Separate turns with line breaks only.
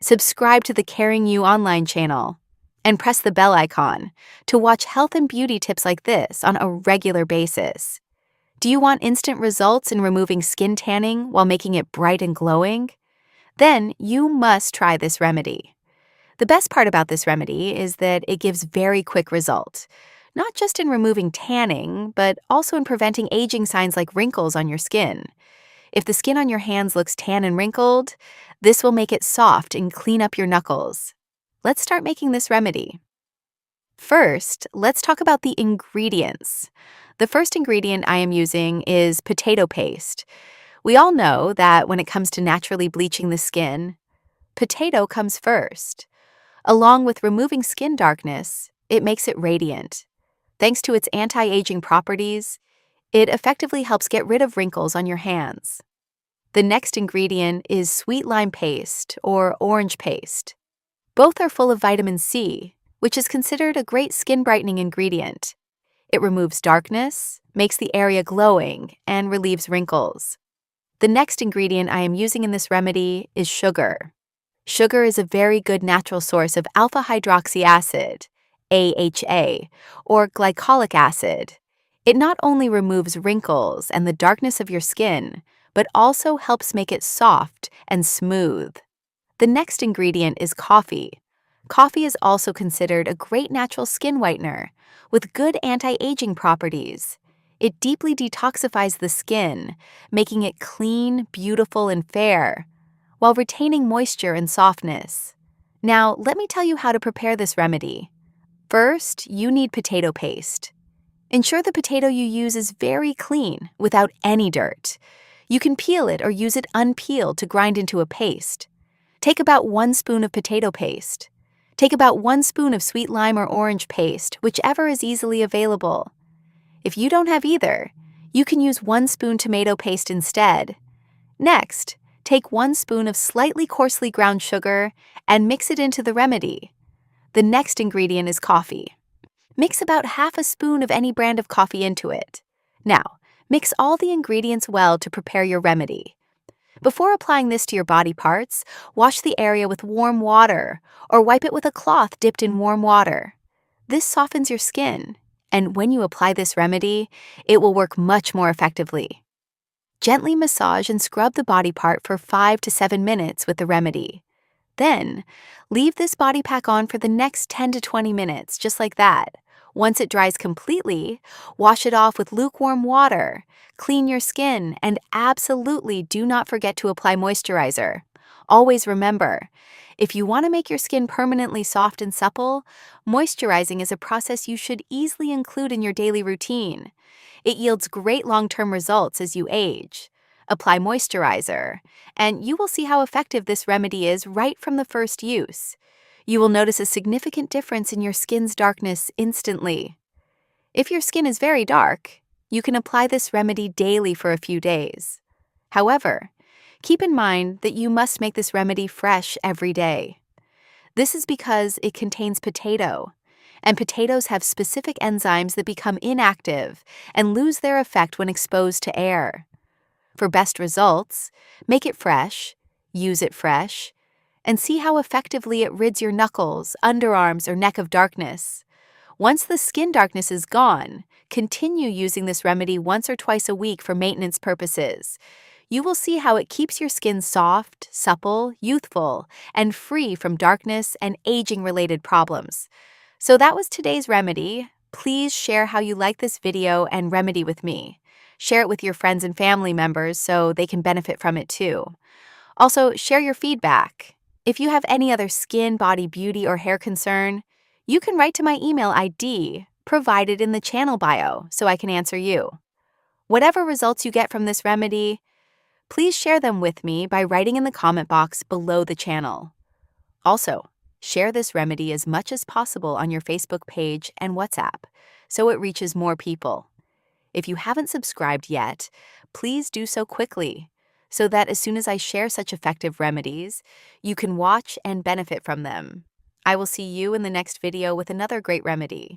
subscribe to the Caring You online channel, and press the bell icon to watch health and beauty tips like this on a regular basis. Do you want instant results in removing skin tanning while making it bright and glowing? Then you must try this remedy. The best part about this remedy is that it gives very quick results, not just in removing tanning, but also in preventing aging signs like wrinkles on your skin. If the skin on your hands looks tan and wrinkled, this will make it soft and clean up your knuckles. Let's start making this remedy. First, let's talk about the ingredients. The first ingredient I am using is potato paste. We all know that when it comes to naturally bleaching the skin, potato comes first. Along with removing skin darkness, it makes it radiant. Thanks to its anti-aging properties, it effectively helps get rid of wrinkles on your hands. The next ingredient is sweet lime paste or orange paste. Both are full of vitamin C, which is considered a great skin brightening ingredient. It removes darkness, makes the area glowing, and relieves wrinkles. The next ingredient I am using in this remedy is sugar. Sugar is a very good natural source of alpha hydroxy acid, AHA, or glycolic acid. It not only removes wrinkles and the darkness of your skin, but also helps make it soft and smooth. The next ingredient is coffee. Coffee is also considered a great natural skin whitener with good anti-aging properties. It deeply detoxifies the skin, making it clean, beautiful, and fair, while retaining moisture and softness. Now, let me tell you how to prepare this remedy. First, you need potato paste. Ensure the potato you use is very clean, without any dirt. You can peel it or use it unpeeled to grind into a paste. Take about 1 spoon of potato paste. Take about 1 spoon of sweet lime or orange paste, whichever is easily available. If you don't have either, you can use 1 spoon tomato paste instead. Next, take 1 spoon of slightly coarsely ground sugar and mix it into the remedy. The next ingredient is coffee. Mix about half a spoon of any brand of coffee into it. Now, mix all the ingredients well to prepare your remedy. Before applying this to your body parts, wash the area with warm water or wipe it with a cloth dipped in warm water. This softens your skin, and when you apply this remedy, it will work much more effectively. Gently massage and scrub the body part for 5 to 7 minutes with the remedy. Then, leave this body pack on for the next 10 to 20 minutes, just like that. Once it dries completely, wash it off with lukewarm water, clean your skin, and absolutely do not forget to apply moisturizer. Always remember, if you want to make your skin permanently soft and supple, moisturizing is a process you should easily include in your daily routine. It yields great long-term results as you age. Apply moisturizer, and you will see how effective this remedy is right from the first use. You will notice a significant difference in your skin's darkness instantly. If your skin is very dark, you can apply this remedy daily for a few days. However, keep in mind that you must make this remedy fresh every day. This is because it contains potato, and potatoes have specific enzymes that become inactive and lose their effect when exposed to air. For best results, make it fresh, use it fresh, and see how effectively it rids your knuckles, underarms, or neck of darkness. Once the skin darkness is gone, continue using this remedy once or twice a week for maintenance purposes. You will see how it keeps your skin soft, supple, youthful, and free from darkness and aging-related problems. So that was today's remedy. Please share how you like this video and remedy with me. Share it with your friends and family members so they can benefit from it too. Also, share your feedback. If you have any other skin, body, beauty, or hair concern, you can write to my email ID provided in the channel bio so I can answer you. Whatever results you get from this remedy, please share them with me by writing in the comment box below the channel. Also, share this remedy as much as possible on your Facebook page and WhatsApp so it reaches more people. If you haven't subscribed yet, please do so quickly so that as soon as I share such effective remedies, you can watch and benefit from them. I will see you in the next video with another great remedy.